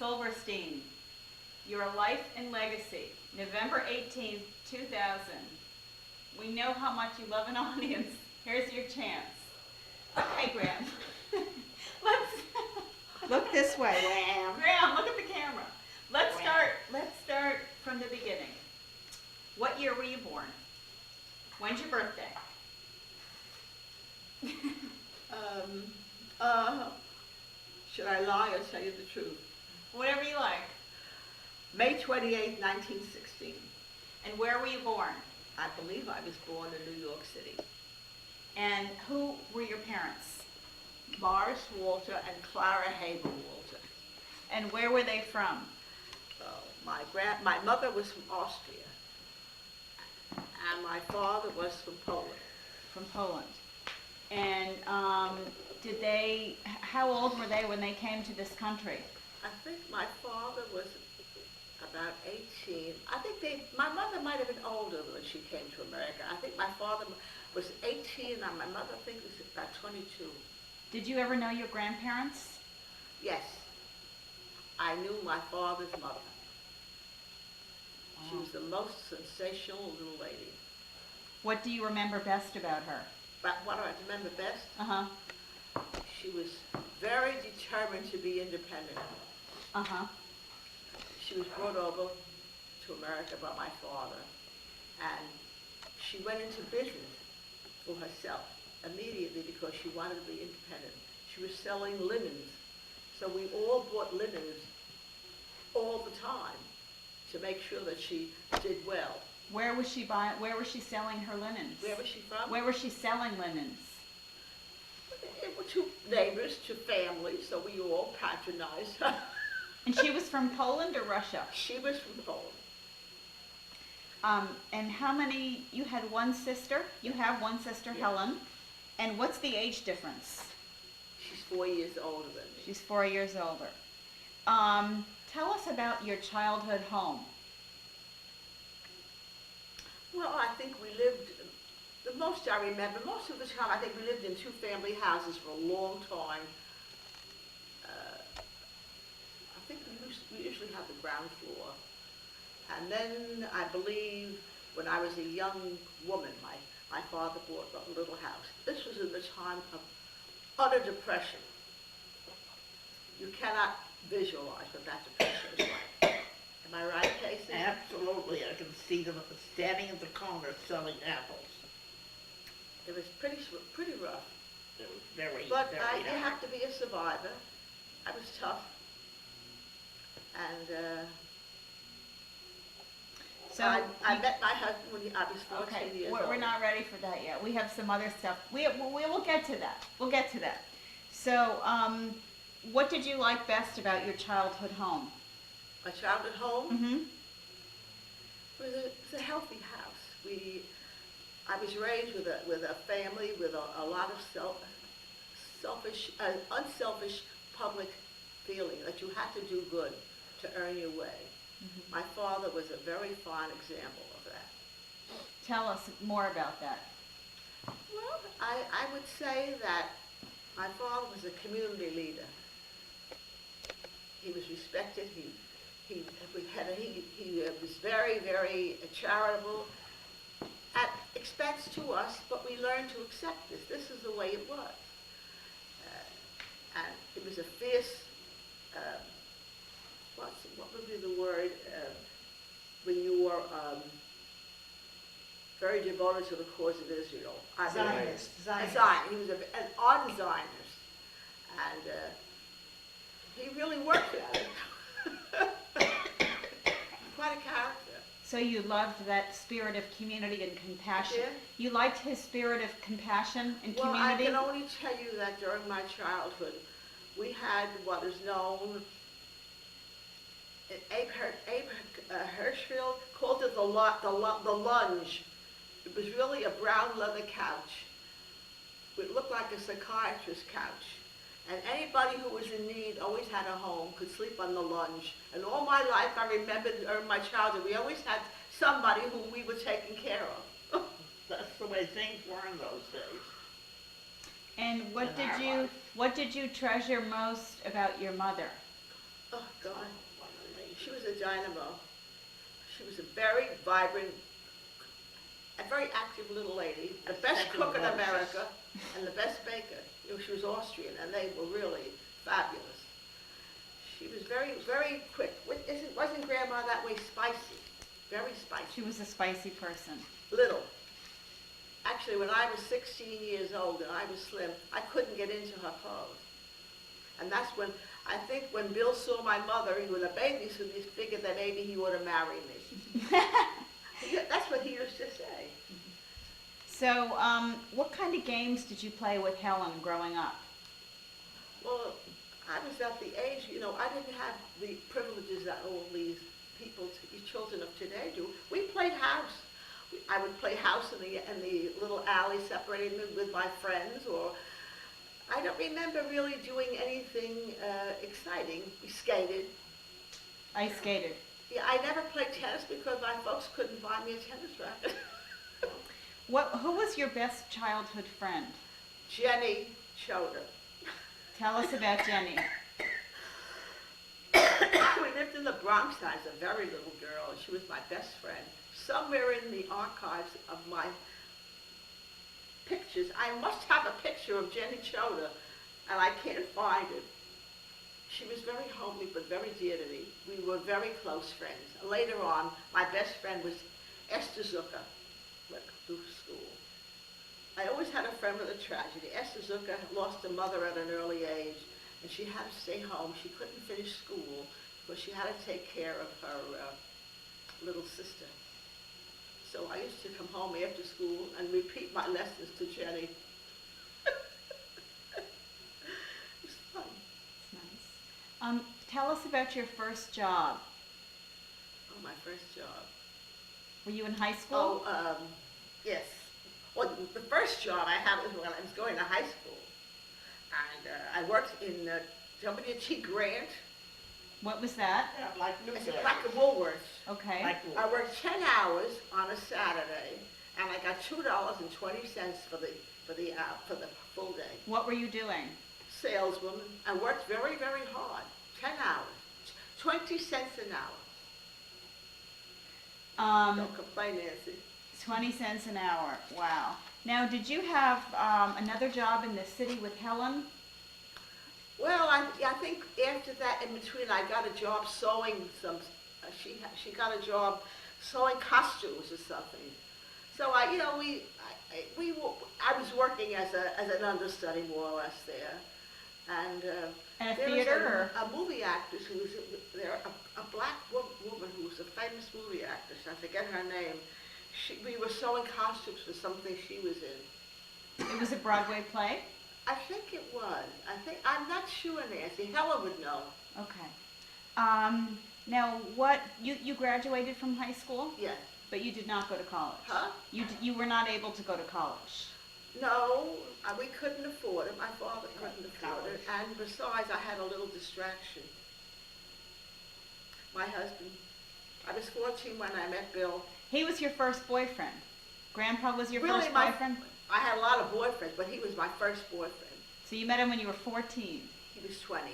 Silverstein, Your Life and Legacy, November 18th, 2000. We know how much you love an audience. Here's your chance. Okay, Graham. Let's Look this way. Graham, look at the camera. Let's start from the beginning. What year were you born? When's your birthday? Should I lie or tell you the truth? Whatever you like. May 28, 1916. And where were you born? I believe I was born in New York City. And who were your parents? Morris Walter and Clara Haber Walter. And where were they from? My mother was from Austria, and my father was from Poland. From Poland. And how old were they when they came to this country? I think my father was about 18. My mother might have been older when she came to America. I think my father was 18 and my mother, I think, was about 22. Did you ever know your grandparents? Yes. I knew my father's mother. She was the most sensational little lady. What do you remember best about her? But what do I remember best? Uh-huh. She was very determined to be independent. Uh-huh. She was brought over to America by my father, and she went into business for herself immediately because she wanted to be independent. She was selling linens, so we all bought linens all the time to make sure that she did well. Where was she selling her linens? Where was she from? Where was she selling linens? To neighbors, to family, so we all patronized her. And she was from Poland or Russia? She was from Poland. And you had one sister? You have one sister, Yeah. Helen. And what's the age difference? She's 4 years older than me. She's 4 years older. Tell us about your childhood home. Well, I think we lived, the most I remember, most of the time, I think we lived in two-family houses for a long time. I think we usually had the ground floor. And then I believe when I was a young woman, my father bought a little house. This was in the time of utter depression. You cannot visualize what that depression was like. Am I right, Casey? Absolutely, I can see them standing at the corner selling apples. It was pretty rough. It was very, But very you hard. have to be a survivor. I was tough. And So I met my husband when I was 14 years old. we're not ready for that yet. We have some other stuff. We will get to that. We'll get to that. So, what did you like best about your childhood home? My childhood home Mm-hmm. was a healthy house. I was raised with a family with a lot of unselfish public feeling that you had to do good to earn your way. Mm-hmm. My father was a very fine example of that. Tell us more about that. Well, I would say that my father was a community leader. He was respected. He was very, very charitable at expense to us, but we learned to accept this. This is the way it was. And it was a fierce, what would be the word, when you were very devoted to the cause of Israel. Zionist. He was an ardent Zionist, and he really worked at it. Quite a character. So you loved that spirit of community and compassion. Yeah. You liked his spirit of compassion and Well, I community? can only tell you that during my childhood, we had what is known, Abe Hirschfield called it the lunge. It was really a brown leather couch. It looked like a psychiatrist's couch. And anybody who was in need always had a home, could sleep on the lunge. And all my life, I remember during my childhood, we always had somebody whom we were taking care of. That's the way things were in those days. And In our life. what did you treasure most about your mother? Oh, God. She was a dynamo. She was a very vibrant, a very active little lady, the best cook in America, and the best baker. You know, she was Austrian, and they were really fabulous. She was very, very quick. Wasn't Grandma that way spicy? Very spicy. She was a spicy person. Little. Actually, when I was 16 years old and I was slim, I couldn't get into her clothes. And that's when, I think when Bill saw my mother, he was a baby, so he figured that maybe he would have married me. That's what he used to say. So, what kind of games did you play with Helen growing up? Well, I was at the age, you know, I didn't have the privileges that all these people, these children of today do. We played house. I would play house in the little alley separating me with my friends, or I don't remember really doing anything exciting. We skated. I skated. Yeah, I never played tennis because my folks couldn't buy me a tennis racket. Who was your best childhood friend? Jenny Choder. Tell us about Jenny. We lived in the Bronx. I was a very little girl, and she was my best friend. Somewhere in the archives of my pictures, I must have a picture of Jenny Choder, and I can't find it. She was very homely, but very dear to me. We were very close friends. Later on, my best friend was Esther Zucker, went through school. I always had a friend with a tragedy. Esther Zucker lost a mother at an early age, and she had to stay home. She couldn't finish school because she had to take care of her little sister. So I used to come home after school and repeat my lessons to Jenny. It was fun. That's nice. Tell us about your first job. Oh, my first job. Were you in high school? Oh, yes. Well, the first job I had was when I was going to high school. And I worked in W.T. Grant. What was that? Yeah, like It's Newberry. like a Woolworths. Okay. Like I worked 10 hours on a Saturday, and I got $2.20 for the full day. What were you doing? Saleswoman. I worked very, very hard. 10 hours. 20 cents an hour. Don't complain, Nancy. 20 cents an hour. Wow. Now, did you have another job in the city with Helen? Well, I think after that, in between, I got a job sewing some. She got a job sewing costumes or something. So I was working as an understudy more or less there, and At a there theater? was a movie actress who was there, a black woman who was a famous movie actress. I forget her name. We were sewing costumes for something she was in. It was a Broadway play? I think it was. I'm not sure, Nancy. Helen would know. Okay. Now, you graduated from high school, Yes. but you did not go to college? Huh? You were not able to go to college? No, we couldn't afford it. My father couldn't afford it. And besides, I had a little distraction. My husband. I was 14 when I met Bill. He was your first boyfriend? Grandpa was your Really, first boyfriend? I had a lot of boyfriends, but he was my first boyfriend. So you met him when you were 14. He was 20.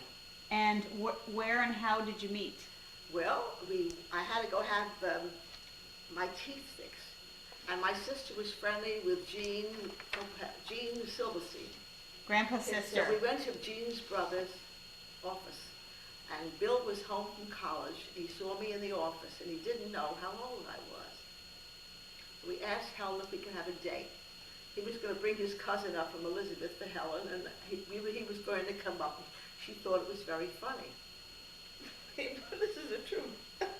And where and how did you meet? Well, I had to go have my teeth fixed. And my sister was friendly with Jean Silverstein. Grandpa's sister. So we went to Jean's brother's office. And Bill was home from college. He saw me in the office, and he didn't know how old I was. So we asked Helen if we could have a date. He was going to bring his cousin up from Elizabeth for Helen, and he was going to come up. She thought it was very funny. This is the truth.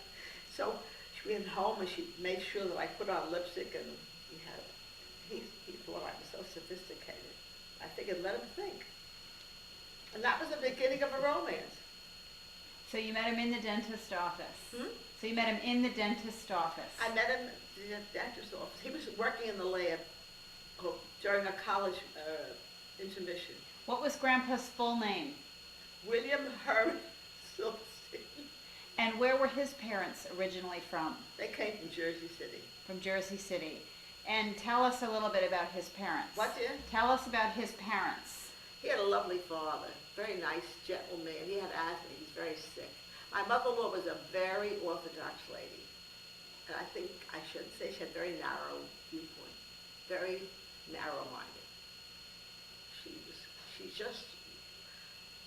So she went home, and she made sure that I put on lipstick, and he thought I was so sophisticated. I figured, let him think. And that was the beginning of a romance. So you met him in the dentist office? Hmm? So you met him in the dentist office? I met him in the dentist's office. He was working in the lab during a college intermission. What was Grandpa's full name? William Herman Silverstein. And where were his parents originally from? They came from Jersey City. From Jersey City. And tell us a little bit about his parents. What, dear? Tell us about his parents. He had a lovely father, very nice, gentle man. He had asthma. He's very sick. My mother-in-law was a very orthodox lady. And I think I shouldn't say she had very narrow viewpoint, very narrow-minded. She just,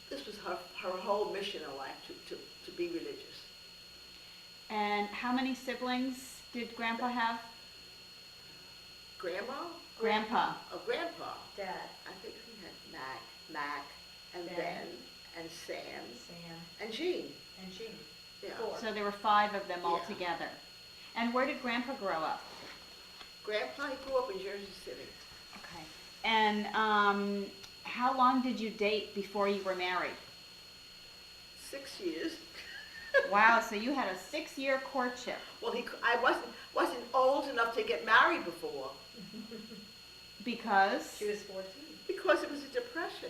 this was her whole mission in life, to be religious. And how many siblings did Grandpa have? Grandma? Grandpa. Oh, Grandpa. Dad, I think he had Mac, and Ben. Ben, and Sam, Sam, and Jean. and Jean. Yeah. 4. So there were 5 of them all Yeah. together. And where did Grandpa grow up? Grandpa, he grew up in Jersey City. Okay. And how long did you date before you were married? 6 years. Wow, so you had a 6-year courtship. Well, I wasn't old enough to get married before Because? She was 14. because it was a depression.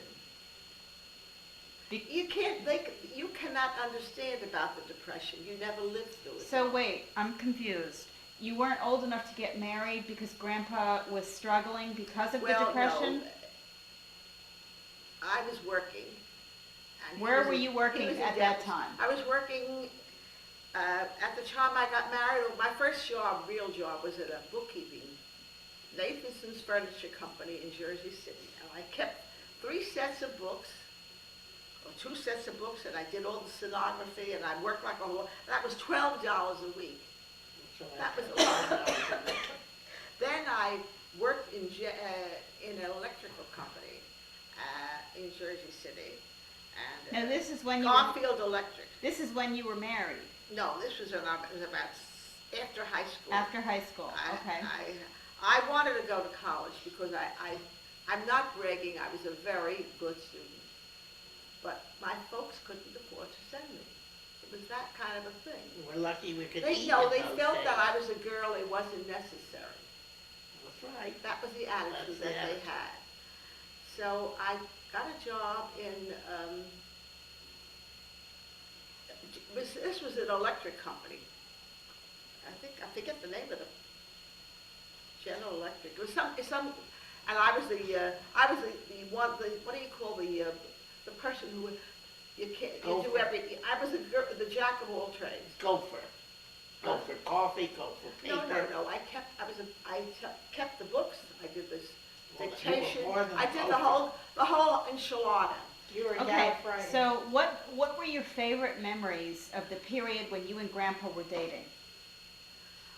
Be- You cannot understand about the depression. You never lived through it. So wait, I'm confused. You weren't old enough to get married because Grandpa was struggling because of the depression? No. I was working. and he Where was were in- you he working was in at that Dallas. time? I was working, at the time I got married, my first job, real job, was at a bookkeeping, Nathanson's Furniture Company in Jersey City. And I kept 3 sets of books, or 2 sets of books, and I did all the stenography, and I worked like a whole, that was $12 a week. That was a lot of dollars. Then I worked in an electrical company in Jersey City, Now and this is when you were, Garfield Electric. this is when you were married, No, this was it was about after high school. after high school, I- okay. I wanted to go to college because I'm not bragging, I was a very good student. But my folks couldn't afford to send me. It was that kind of a thing. We're lucky we could They eat felt in those days. that I was a girl, it wasn't necessary. That's right. That was the attitude That's the that they attitude. had. So I got a job in, this was an electric company. I forget the name of it. General Electric. It was some, and I was the one, what do you call the person who, you can't, you do Gopher. everything. I was the jack of all trades. Gopher. Go for coffee, go for paper. No, I kept the books, I did this Well, you were dictation, more than I did Gopher. the whole enchilada. You were Okay, Dad Friday. so what were your favorite memories of the period when you and Grandpa were dating?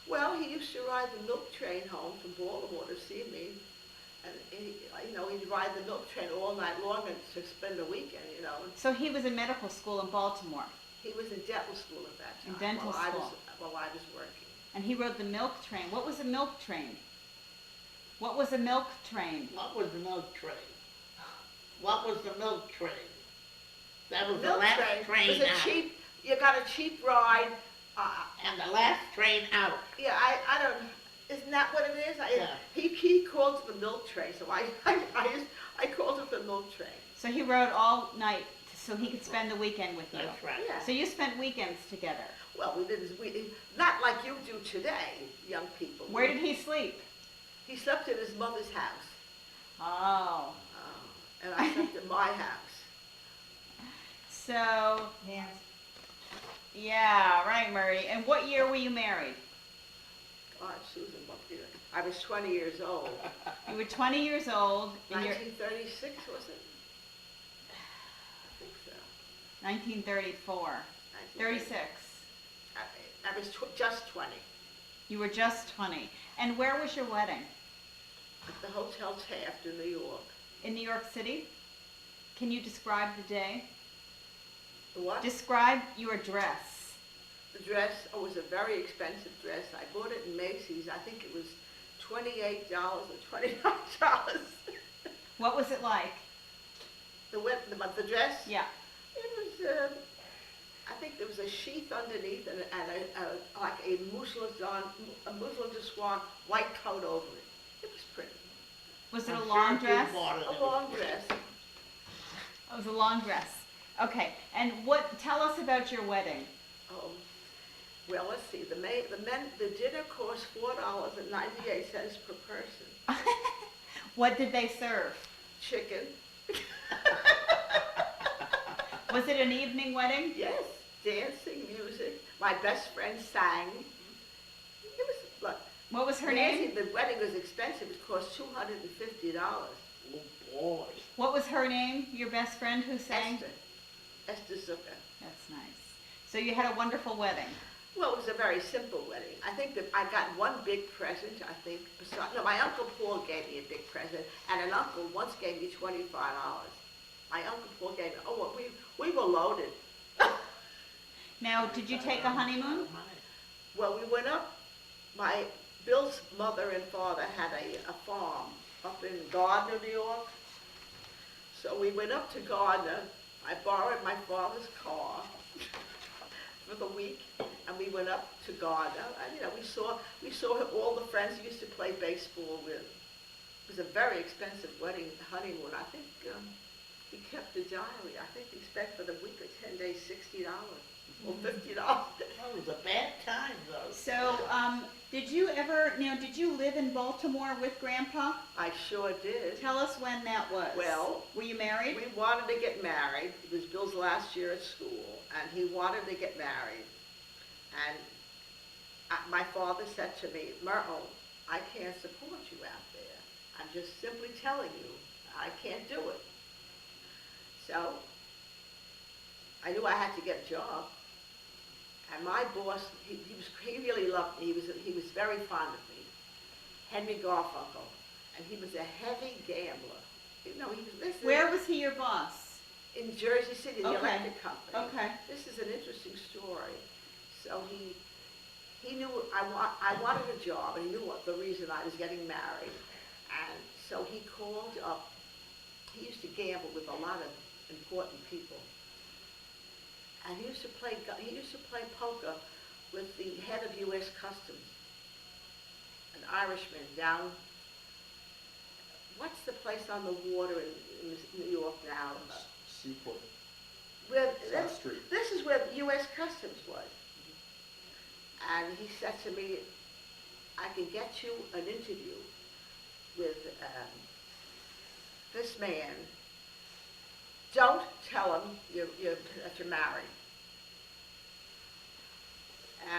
Well, he used to ride the milk train home from Baltimore to see me, and he'd ride the milk train all night long and to spend the weekend, So he was in medical school in Baltimore, He was in dental school at that time. In dental school. While I was working. and he rode the milk train. What was a milk train? What was a milk train? What was the milk train? What was the milk train? That was the Milk last train train was out. you got a cheap ride, And the last train out. yeah, I don't, isn't that what it is? Yeah. He called it the milk train, so I called it the milk train. So he rode all night so he could spend the weekend with you. That's right. Yeah. So you spent weekends together. Well, not like you do today, young people. Where did he sleep? He slept at his mother's house, Oh, and I slept at my house. so, Hands. yeah, right, Murray. And what year were you married? God, Susan, what year? I was 20 years old. You were 20 years old in your 1936, was it? I think so. 1934. 36. I was just 20 You were just 20. And where was your wedding? at the Hotel Taft in New York. In New York City? Can you describe the day? The what? Describe your dress. The dress, it was a very expensive dress. I bought it in Macy's. I think it was $28 or $29. What was it like? The dress? Yeah. It was, I think there was a sheath underneath and like a mousseline de soie white coat over it. It was pretty. Was it I'm a sure long if you dress? bought it, A it long dress. It was a long dress. Okay. And tell us about your wedding. Oh, well, let's see. The dinner cost $4.98 per person. What did they serve? Chicken. Was it an evening wedding? Yes, dancing My best friend sang. It was, look, What was her Nancy, name? the wedding was expensive. It cost $250. Oh, boy. What was her name? Your best friend who sang? Esther Zucker. That's nice. So you had a wonderful wedding. Well, it was a very simple wedding. I think that I got one big present, I think. No, my Uncle Paul gave me a big present, and an uncle once gave me $25. My Uncle Paul gave me, oh, well, we were loaded. Now, did you take a honeymoon? Well, we went up. Bill's mother and father had a farm up in Gardner, New York. So we went up to Gardner. I borrowed my father's car for the week, and we went up to Gardner. And, we saw all the friends we used to play baseball with. It was a very expensive wedding honeymoon. I think we kept the diary. I think we spent for the week or 10 days $60 or $50. That was a bad time, though. So, did you live in Baltimore with Grandpa? I sure did. Tell us when that was. Well, were you married? We wanted to get married. It was Bill's last year at school, and he wanted to get married. And my father said to me, Myrtle, I can't support you out there. I'm just simply telling you, I can't do it. So I knew I had to get a job. And my boss, he really loved me. He was very fond of me. Henry Garfunkel. And he was a heavy gambler. He was listening. Where was he your boss? In Jersey City, the Okay. electric company. Okay. This is an interesting story. So he knew I wanted a job, and he knew the reason I was getting married. And so he called up. He used to gamble with a lot of important people. And he used to play poker with the head of U.S. Customs, an Irishman down. What's the place on the water in New York now? Seaport. South Street. This is where the U.S. Customs was. And he said to me, I can get you an interview with this man. Don't tell him that you're married.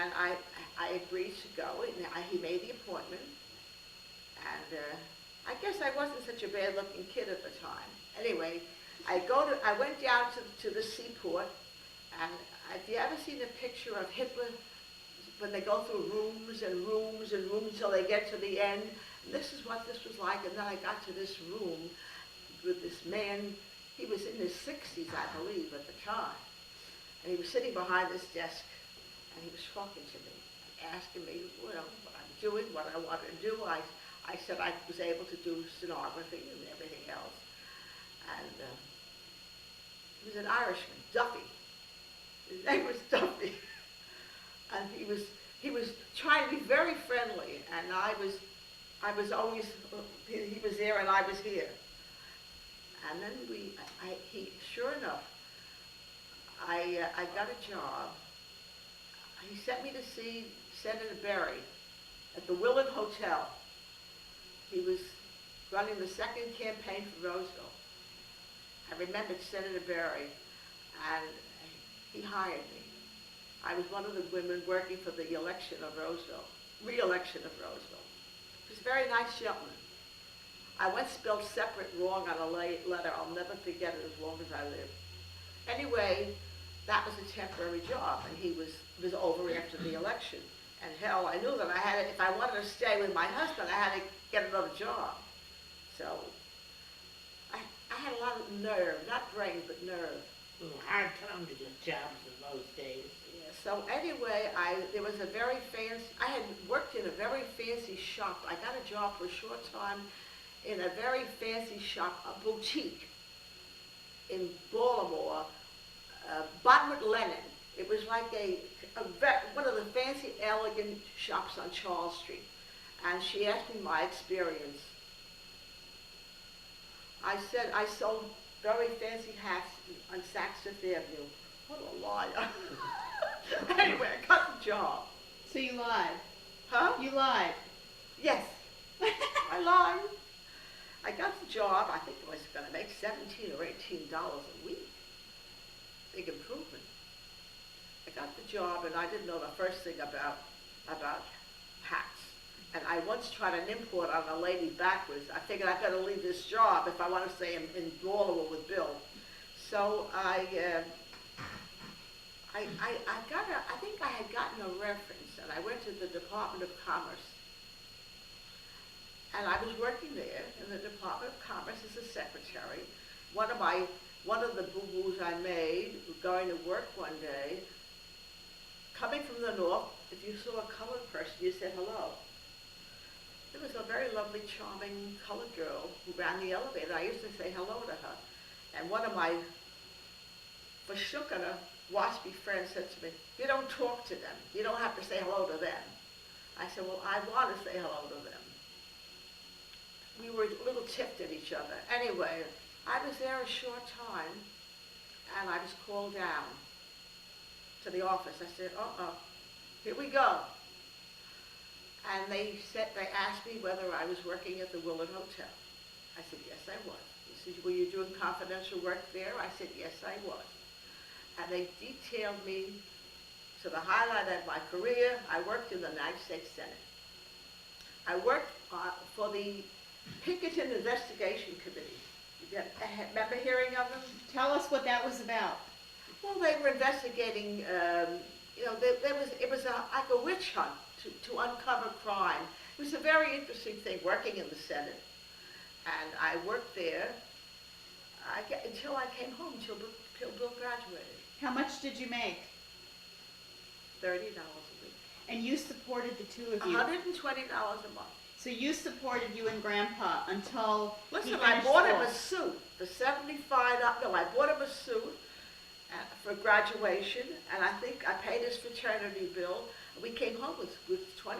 And I agreed to go, and he made the appointment. And I guess I wasn't such a bad-looking kid at the time. Anyway, I went down to the seaport, and have you ever seen a picture of Hitler when they go through rooms and rooms and rooms until they get to the end? And this is what this was like, and then I got to this room with this man. He was in his 60s, I believe, at the time. And he was sitting behind this desk, and he was talking to me, asking me, what I'm doing, what I wanted to do. I said I was able to do stenography and everything else. And he was an Irishman, Duffy. His name was Duffy. And he was trying to be very friendly, and I was always, he was there and I was here. And then sure enough, I got a job. He sent me to see Senator Berry at the Willard Hotel. He was running the second campaign for Roseville. I remembered Senator Berry, and he hired me. I was one of the women working for the election of Roseville, re-election of Roseville. He was a very nice gentleman. I once spelled separate wrong on a letter. I'll never forget it as long as I live. Anyway, that was a temporary job, and he was over after the election. And hell, I knew that if I wanted to stay with my husband, I had to get another job. So I had a lot of nerve, not brain, but nerve. It was a hard time to get jobs in those days. Yeah, so anyway, there was a very fancy, I had worked in a very fancy shop. I got a job for a short time in a very fancy shop, a boutique in Baltimore, Bonnet Lennon. It was like one of the fancy, elegant shops on Charles Street. And she asked me my experience. I said I sold very fancy hats on Saks Fifth Avenue. What a liar. Anyway, I got the job. So you lied. Huh? You lied. Yes. I lied. I got the job. I think I was going to make $17 or $18 a week. Big improvement. I got got the job, and I didn't know the first thing about hats. And I once tried an import on a lady backwards. I figured I better leave this job if I want to stay in Baltimore with Bill. So I think I had gotten a reference, and I went to the Department of Commerce. And I was working there in the Department of Commerce as a secretary. One of the boo-boos I made, going to work one day, coming from the north, if you saw a colored person, you said hello. There was a very lovely, charming colored girl who ran the elevator. I used to say hello to her. And one of my Vashukana waspy friends said to me, you don't talk to them. You don't have to say hello to them. I said, well, I want to say hello to them. We were a little tipped at each other. Anyway, I was there a short time, and I was called down to the office. I said, here we go. And they asked me whether I was working at the Willard Hotel. I said, yes, I was. They said, were you doing confidential work there? I said, yes, I was. And they detailed me to the highlight of my career. I worked in the United States Senate. I worked for the Pinkerton Investigation Committee. You remember hearing of them? Tell us what that was about. Well, they were investigating, it was like a witch hunt to uncover crime. It was a very interesting thing, working in the Senate. And I worked there until I came home, until Bill graduated. How much did you make? $30 a week. And you supported the two of you. $120 a month. So you supported you and Grandpa until Listen, he I finished bought him school. a suit for I bought him a suit for graduation, and I think I paid his fraternity bill. We came home with $25.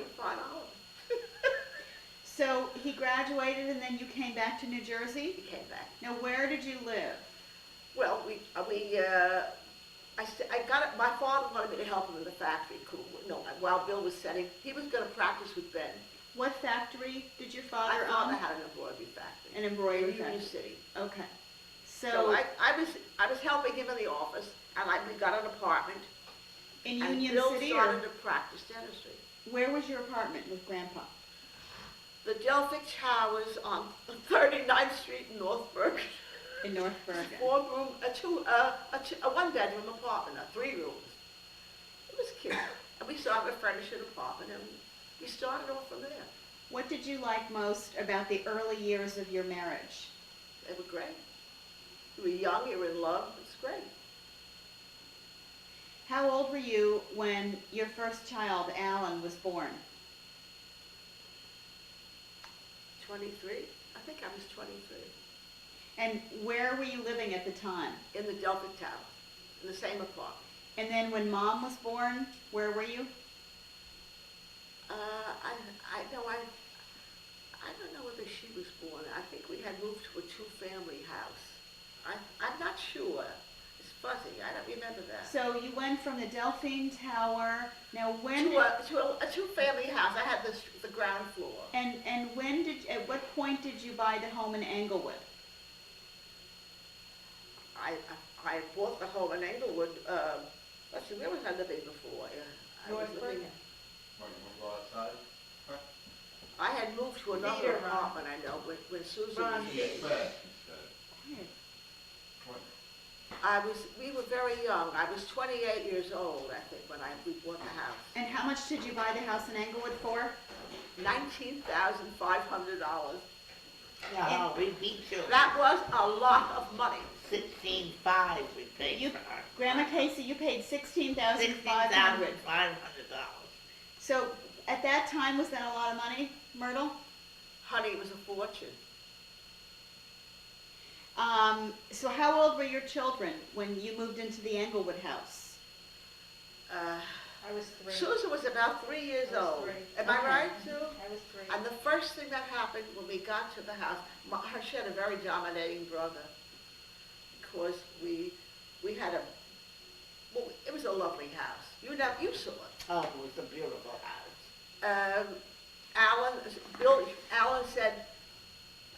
So he graduated and then you came back to New Jersey? He came back. Now where did you live? Well, I got it. My father wanted me to help him in the factory. While Bill was setting, he was going to practice with Ben. What factory did your My father father own? had an embroidery factory. An embroidery in Union factory. City. Okay. So I was helping him in the office, and we got an apartment. In And Union Bill City, started or to practice dentistry. where was your apartment with Grandpa? The Delphic Towers on 39th Street in Northburg. In North Bergen. 4-room, a one-bedroom apartment, 3 rooms. It was cute. And we started to furnish an apartment, and we started off from there. What did you like most about the early years of your marriage? They were great. You were young, you were in love. It's great. How old were you when your first child, Alan, was born? 23? I think I was 23. And where were you living at the time? In the Delphic Tower, in the same apartment. And then when Mom was born, where were you? I don't know whether she was born. I think we had moved to a 2-family house. I'm not sure. It's fuzzy. I don't remember that. So you went from the Delphine Tower. Now when To a 2-family house. I had the ground floor. and at what point did you buy the home in Englewood? I bought the home in Englewood. Let's see, where was I living before? I was North living. Bergen. What, you wanna go outside? I had moved to another Later, Ron. apartment. I know when Susan Ron, was She's there. fast, she said. What? We were very young. I was 28 years old, I think, when we bought the house. And how much did you buy the house in Englewood for? $19,500. No, we beat you. That was a lot of money. 16,500 we paid You, for her. Grandma Casey, you paid $16,500. $16,500. So at that time, was that a lot of money, Myrtle? Honey, it was a fortune. So how old were your children when you moved into the Englewood house? I was 3. Susan was about 3 years I was old. 3. Am I Okay. right, Sue? I was 3. And the first thing that happened when we got to the house, she had a very dominating brother, because we had it was a lovely house. You saw it. Oh, it was a beautiful house. Alan said,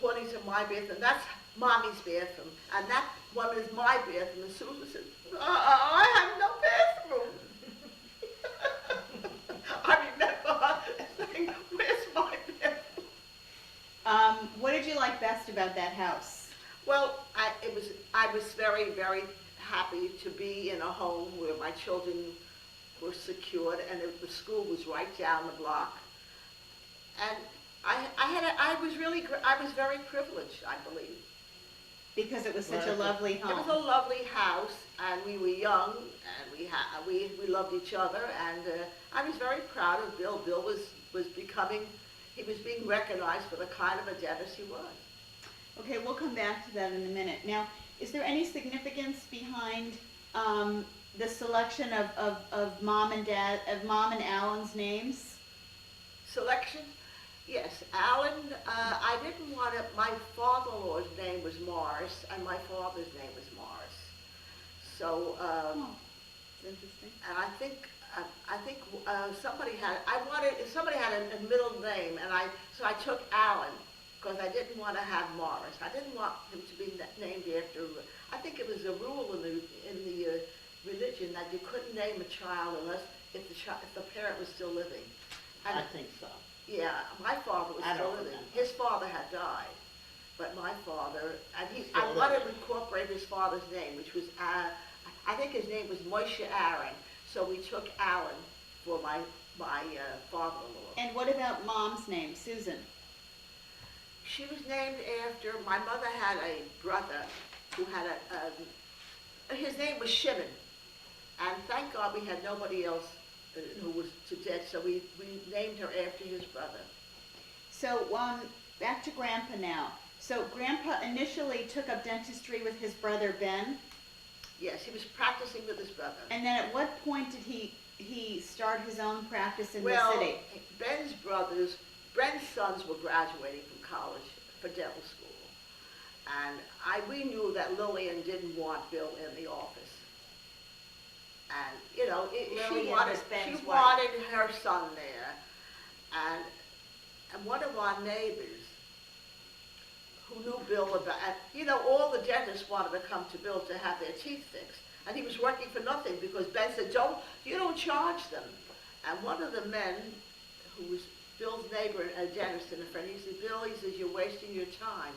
pointing to my bathroom, that's Mommy's bathroom, and that one is my bathroom. And Susan said, I have no bathroom. about that house? Well, I was very, very happy to be in a home where my children were secured, and the school was right down the block. And I was very privileged, I believe. Because it was such a Right. lovely It was a home. lovely house, and we were young, and we loved each other, and I was very proud of Bill. Bill was he was being recognized for the kind of a dentist he was. Okay, we'll come back to that in a minute. Now, is there any significance behind the selection of Mom and Alan's names? Selection? Yes, Alan, I didn't want to, my father-in-law's name was Morris, and my father's name was Morris. So, Oh, it's interesting. and I think somebody had a middle name, and so I took Alan, because I didn't want to have Morris. I didn't want him to be named after, I think it was a rule in the religion that you couldn't name a child unless if the parent was still living. And I think so. yeah, my father was I still don't living. remember. His father had died, but my father, and I Still wanted to living. incorporate his father's name, which was, I think his name was Moshe Aaron, so we took Alan for my father-in-law. And what about Mom's name, Susan? She was named after, my mother had a brother who had his name was Shimon, and thank God we had nobody else who was to death, so we named her after his brother. So, back to Grandpa now. So, Grandpa initially took up dentistry with his brother Ben, Yes, he was practicing with his brother. and then at what point did he start his own practice in Well, the city? Ben's sons were graduating from college for dental school. And we knew that Lillian didn't want Bill in the office. And, Lillian she was Ben's she wife. wanted her son there. And one of our neighbors who knew Bill all the dentists wanted to come to Bill to have their teeth fixed. And he was working for nothing because Ben said, you don't charge them. And one of the men who was Bill's neighbor, a dentist and a friend, he said, Bill, he says, you're wasting your time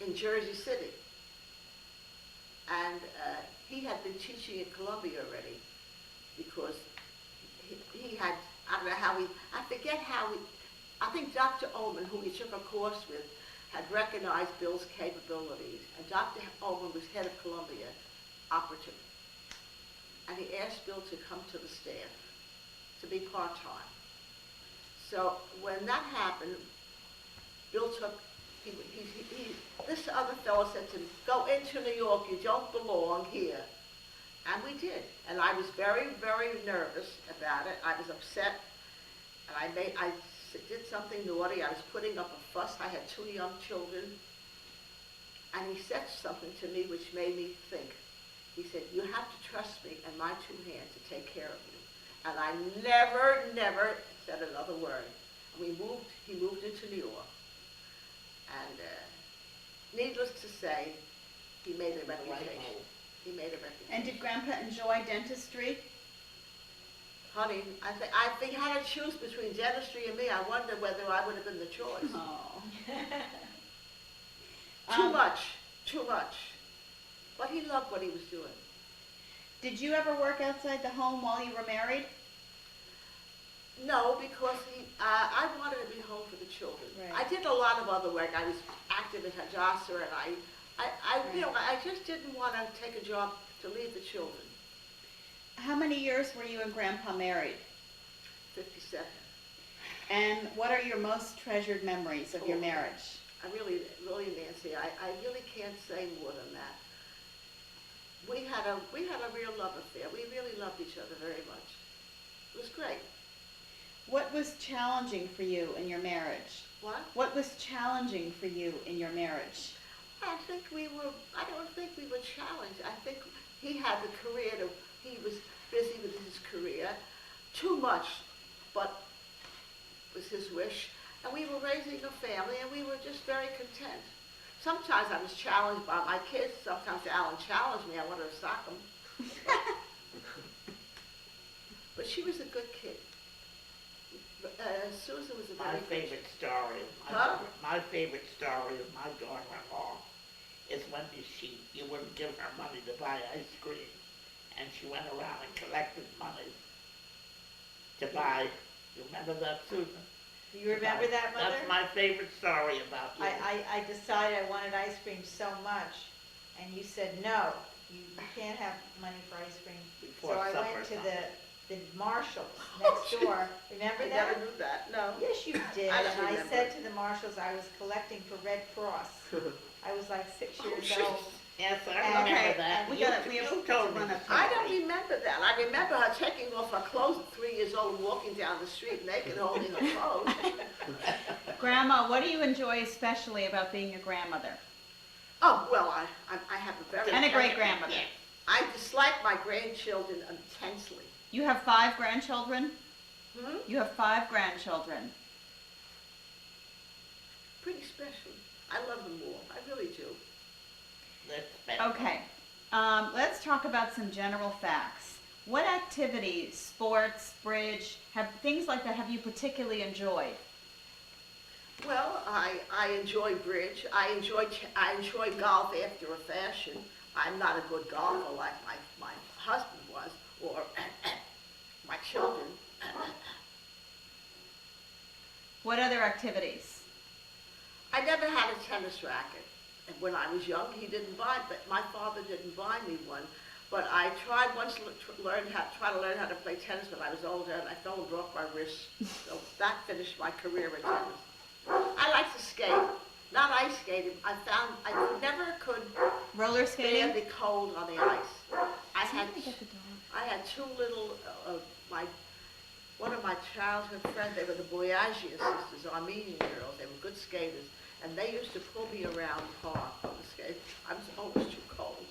in Jersey City. And he had been teaching at Columbia already because he had, I don't know how I think Dr. Ullman, who he took a course with, had recognized Bill's capabilities. And Dr. Ullman was head of Columbia operative. And he asked Bill to come to the staff, to be part-time. So when that happened, Bill took, this other fellow said to him, go into New York, you don't belong here. And we did. And I was very, very nervous about it. I was upset. And I did something naughty. I was putting up a fuss. I had 2 young children. And he said something to me which made me think. He said, you have to trust me and my 2 hands to take care of you. And I never said another word. And he moved into New York. And needless to say, he made a reputation. He made a reputation. And did Grandpa enjoy dentistry? Honey, if he had to choose between dentistry and me, I wonder whether I would have been the choice. Oh. Too much. But he loved what he was doing. Did you ever work outside the home while you were married? No, because I wanted to be home for the children. Right. I did a lot of other work. I was active in Hadassah, and I just didn't want to take a job to leave the children. How many years were you and Grandpa married? 57. And what are your most treasured memories of your marriage? I really, Nancy, I really can't say more than that. We had a real love affair. We really loved each other very much. It was great. What was challenging for you in your marriage? What? What was challenging for you in your marriage? I don't think we were challenged. I think he had the career he was busy with his career. Too much, but was his wish. And we were raising a family, and we were just very content. Sometimes I was challenged by my kids. Sometimes Alan challenged me. I wanted to sock him. But she was a good kid. Susan was a My very favorite story of Huh? my favorite story of my daughter-in-law is when you wouldn't give her money to buy ice cream, and she went around and collected money to buy. You remember that, Susan? You remember that, Mother? That's my favorite story about you. I decided I wanted ice cream so much, and you said, no, you can't have money for ice cream. Before So I supper went to time. the Marshalls next door. Remember I that? never knew that, no. Yes, you did. I And don't I remember. said to the Marshalls I was collecting for Red Cross. I was like 6 years old. Yes, I Okay, remember that. we You- have you to told me run the up. I story. don't remember that. I remember her taking off her clothes at 3 years old and walking down the street naked holding her clothes. Grandma, what do you enjoy especially about being a grandmother? Oh, well, I have a very... And a great-grandmother. Yes. I dislike my grandchildren intensely. You have 5 grandchildren? Hmm? You have 5 grandchildren. Pretty special. I love them all. I really do. That's better. Okay, let's talk about some general facts. What activities, sports, bridge, things like that have you particularly enjoyed? Well, I enjoy bridge. I enjoy golf after a fashion. I'm not a good golfer like my husband was, or my children. What other activities? I never had a tennis racket. And when I was young, he didn't buy, but my father didn't buy me one. But I tried once to learn how to play tennis when I was older, and I fell and broke my wrist. So that finished my career in tennis. I like to skate, not ice skating. I never could Roller stand skating? the cold on the ice. I had Somebody get the dog. I had 2 little one of my childhood friends. They were the Boyagian sisters, Armenian girls. They were good skaters, and they used to pull me around the park on the skate. I was always too cold.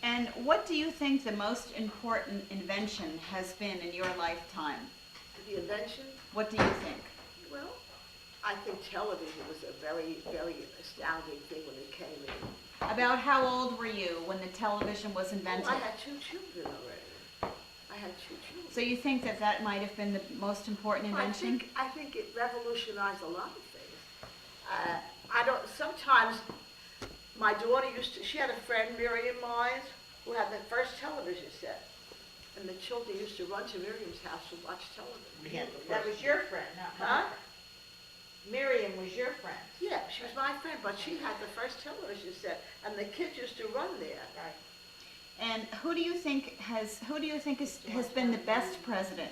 And what do you think the most important invention has been in your lifetime? The invention, What do you think? well, I think television was a very, very astounding thing when it came in. About how old were you when the television was Oh, invented? I had 2 children already. I had 2 children. So you think that that might have been the most important invention? I think it revolutionized a lot of things. Sometimes my daughter she had a friend, Miriam Myers, who had the first television set. And the children used to run to Miriam's house to watch television. We had the That first- was your friend, not my Huh? friend. Miriam was your friend. Yeah, she was my friend, but she had the first television set, and the kids used to run there. Right. And who do you think has been the best president?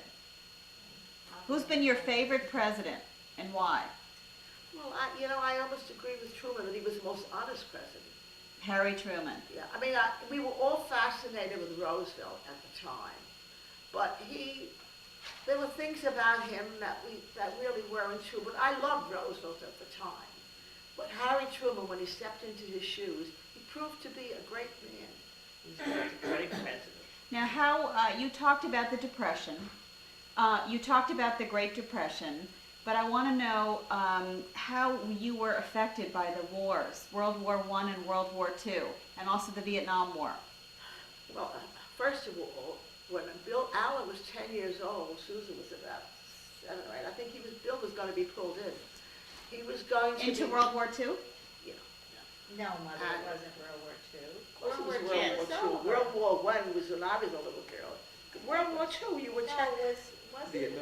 Who's been your favorite president and why? Well, I almost agree with Truman that he was the most honest president. Harry Truman. Yeah, I mean, we were all fascinated with Roosevelt at the time, but there were things about him that really weren't true. But I loved Roosevelt at the time. But Harry Truman, when he stepped into his shoes, he proved to be a great man. He was a great president. Now, you talked about the Depression. You talked about the Great Depression, but I want to know how you were affected by the wars, World War I and World War II, and also the Vietnam War. Well, first of all, when Alan was 10 years old, Susan was about 7 or 8. I think Bill was going to be pulled in. He was going to Into be, World War II? Yeah. No, Mother, it wasn't World War II. Of course it was World War II was World War II. over. World War I was when I was a little girl. World War II, you were 10. No, was it?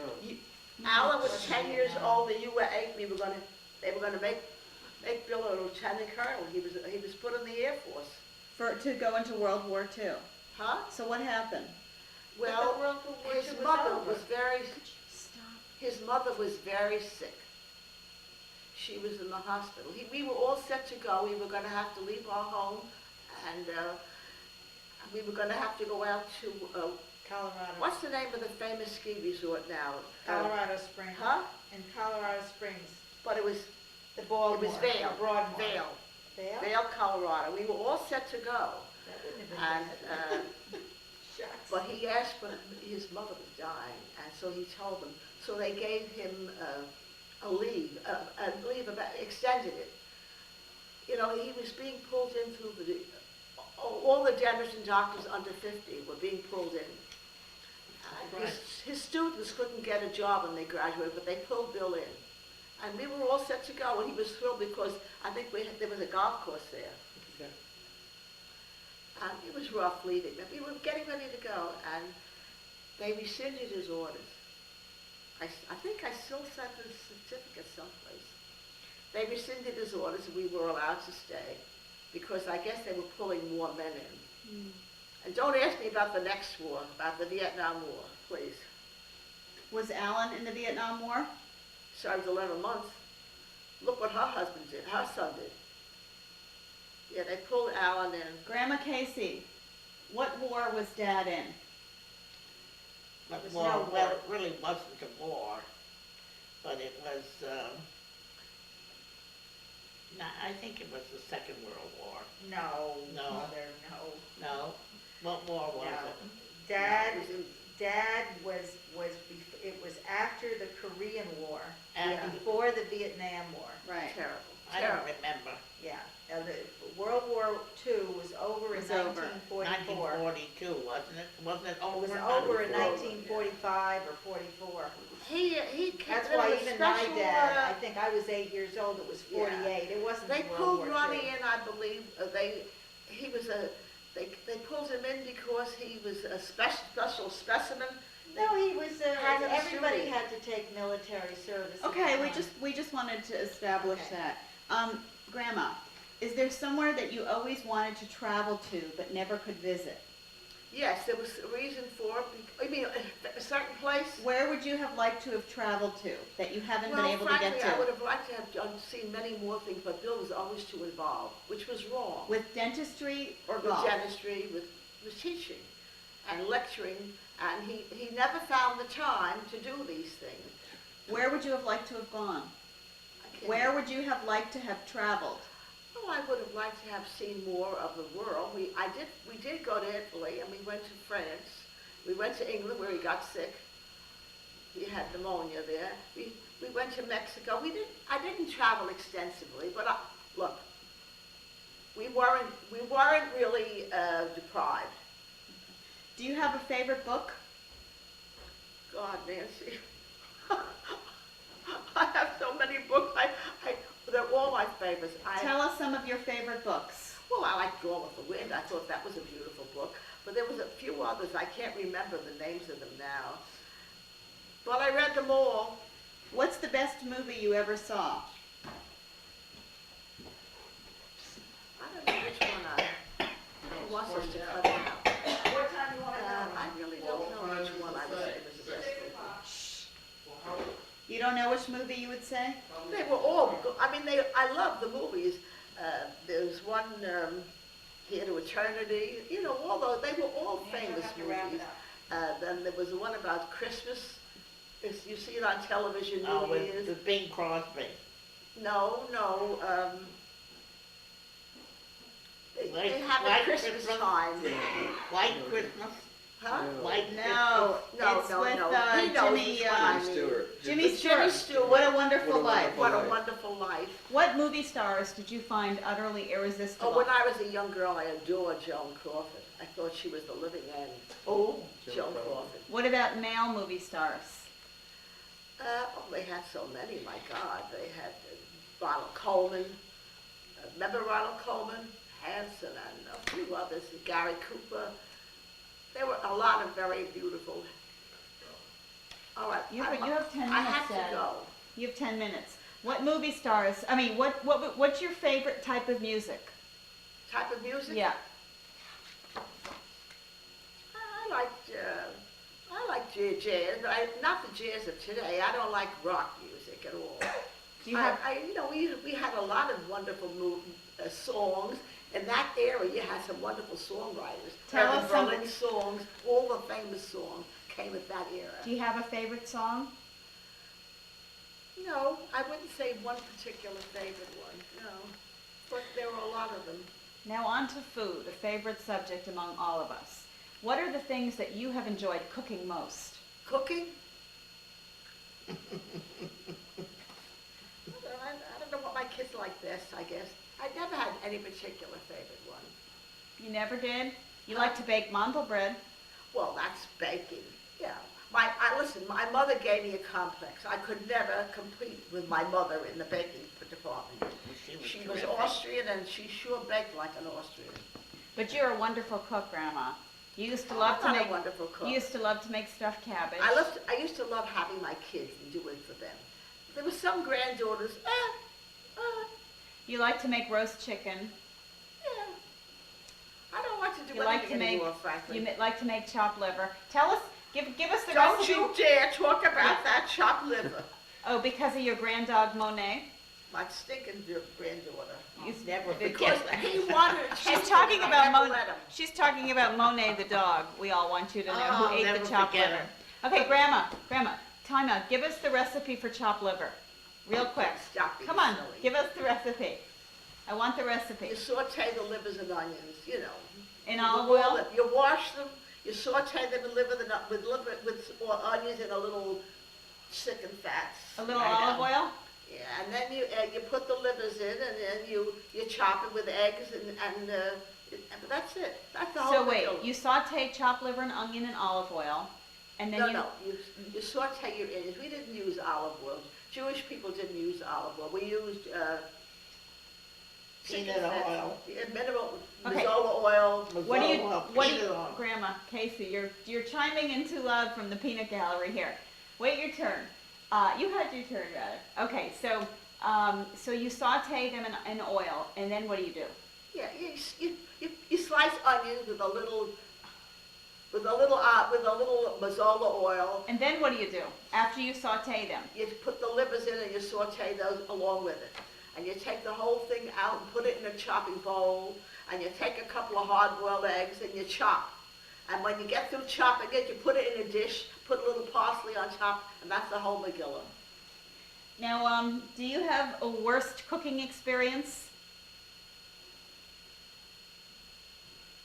Alan was 10 years old and you were 8. They were going to make Bill a lieutenant colonel. He was put in the Air Force. To go into World War II. Huh? So what happened? Well, the World War his II was mother over. was very Stop. His mother was very sick. She was in the hospital. We were all set to go. We were going to have to leave our home, and we were going to have to go out to, Colorado. what's the name of the famous ski resort now? Colorado Springs. Huh? In Colorado Springs. But it was Broadmoor. Vail. Broadmoor. Vail. Vail? Vail, Colorado. We were all set to go. That wouldn't have been And, bad. Shucks. but he asked, but his mother was dying, and so he told them. So they gave him a leave, extended it. You know, he was being pulled in through all the dentists and doctors under 50 were being pulled in. Right. His students couldn't get a job when they graduated, but they pulled Bill in. And we were all set to go, and he was thrilled because I think there was a golf course there. And it was rough leaving, but we were getting ready to go, and they rescinded his orders. I think I still sent the certificate someplace. They rescinded his orders, and we were allowed to stay, because I guess they were pulling more men in. And don't ask me about the next war, about the Vietnam War, please. Was Alan in the Vietnam War? Served 11 months. Look what her husband did, her son did. Yeah, they pulled Alan in. Grandma Casey, what war was Dad in? But was war, no war. well, it really wasn't a war, but it was, I think it was the Second World War. No, No. Mother, no. No? What war was No. it? Dad it was after the Korean War, And before the Vietnam War. Right. Terrible. I don't remember. Yeah, the World War II was over in Was over. 1944. 1942, wasn't it? Wasn't it It over? was in over in 1944? 1945 or 44. He That's there why was a even my special, dad, I think I was 8 years old, it was Yeah. 48. It wasn't They World pulled War Ronnie II. in, I believe. They pulled him in because he was a special specimen. No, he was, Had him everybody sued. had to take military service. at Okay, the we time. just wanted to establish Okay. that. Grandma, is there somewhere that you always wanted to travel to but never could visit? Yes, there was a reason for it. You mean a certain place? Where would you have liked to have traveled to that you haven't been able to get frankly, I would to? have liked to have seen many more things, but Bill was always too involved, which was wrong. With dentistry or With golf? dentistry, with teaching and lecturing, and he never found the time to do these things. Where would you have liked to have gone? I can't- Where would you have liked to have traveled? Oh, I would have liked to have seen more of the world. We did go to Italy, and we went to France. We went to England where he got sick. He had pneumonia there. We went to Mexico. I didn't travel extensively, but look, we weren't really deprived. Do you have a favorite book? God, Nancy. I have so many books. They're all my favorites. Tell us some of your favorite books. Well, I like Gone with the Wind. I thought that was a beautiful book. But there was a few others. I can't remember the names of them now. But I read them all. What's the best movie you ever saw? I don't know which one he wants us to cut it out. What time do you want to know? I really don't know which one I would say was the best movie. You don't know which movie you would say? They were all good. I mean, I love the movies. There's one, Here to Eternity. You know, all those, they were all Yeah, you'll famous have to wrap it movies. up. Then there was one about Christmas. You see it on television, Oh, New Year's. with Bing Crosby. No. They White- have a White Christmas Christmas? time. White Christmas? Huh? White No, No, it's no, with no. He knows Jimmy, which one I mean. Stewart. Jimmy With Jimmy Stewart. Stewart. What a Wonderful What a Life. Wonderful What a Life. wonderful life. What movie stars did you find utterly irresistible? Oh, when I was a young girl, I adored Joan Crawford. I thought she was the living end. Oh. Joan Crawford. What about male movie stars? They had so many, my God. They had Ronald Coleman. Remember Ronald Coleman? Hanson and a few others, Gary Cooper. There were a lot of very beautiful. All right. You have 10 minutes, I have Dad. to go. You have 10 minutes. What movie stars, what's your favorite type of music? Type of music? Yeah. I like jazz, but not the jazz of today. I don't like rock music at all. Do you have, We had a lot of wonderful songs. In that era, you had some wonderful songwriters. Tell Irving us some- Berlin songs, all the famous songs came at that era. do you have a favorite song? No, I wouldn't say one particular favorite one, no. But there were a lot of them. Now on to food, a favorite subject among all of us. What are the things that you have enjoyed cooking most? Cooking? I don't know what my kids like best, I guess. I never had any particular favorite one. You never did? You like to bake mandelbread. Well, that's baking, yeah. My mother gave me a complex. I could never compete with my mother in the baking department. She was terrific. Austrian and she sure baked like an Austrian. But you're a wonderful cook, Grandma. You used to Oh, love I'm to not make. a wonderful cook. You used to love to make stuffed cabbage. I used to love having my kids and do it for them. There were some granddaughters, You like to make roast chicken. yeah. I don't like to do You like to anything make. anymore, frankly. Like to make chopped liver. Tell us. Give us the Don't recipe. you dare talk about that chopped liver. Oh, because of your granddog Monet. My stinking granddaughter. You- Never Because forget he that. wanted to She's taste talking it and about I never Monet. let him. She's talking about Monet the dog. We all want you to know Oh, who ate never the chopped forget liver. her. Okay, Grandma, time out. Give us the recipe for chopped liver, real quick. Stop being Come on, silly. give us the recipe. I want the recipe. You saute the livers and onions, you know. In You olive boil oil. it. You wash them, you saute them with onions and a little chicken fats. A little I olive know. oil. Yeah, and then you put the livers in, and then you chop it with eggs, but that's it. That's the whole So wait, deal. you saute chopped liver and onion in olive oil, and then No, you saute your onions. We didn't use olive oil. Jewish people didn't use olive oil. We used chicken Peanut fat, oil. mineral Okay. Mazola oil. What do you, Mazola, what do peanut you, oil. Grandma, Casey, you're chiming in too loud from the peanut gallery here. Wait your turn. You had your turn rather. Okay, so you saute them in oil, and then what do you do? Yeah, you slice onions with a little Mazola oil. And then what do you do after you saute them? You put the livers in and you saute those along with it. And you take the whole thing out and put it in a chopping bowl. And you take a couple of hard-boiled eggs and you chop. And when you get through chopping it, you put it in a dish, put a little parsley on top, and that's the whole Megillah. Now, do you have a worst cooking experience?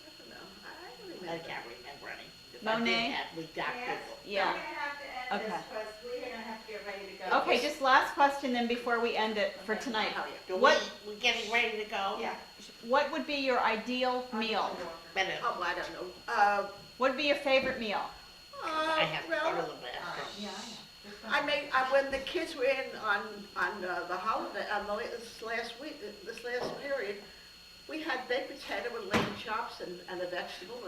I don't know. I don't I remember. can't remember any. Monet? We got Yes. people. Yeah. We're gonna have to end Okay. this because we're gonna have to get ready to go. Okay, just last question then before we end it for Okay. tonight. Oh, yeah. Do What- we getting ready to go? Yeah. What would be your ideal meal? Better. Oh, I don't know. What would be your favorite meal? I have to go to Well, the bathroom. Yeah, I know. when the kids were in on the holiday, this last period, we had baked potato and lamb chops and a vegetable and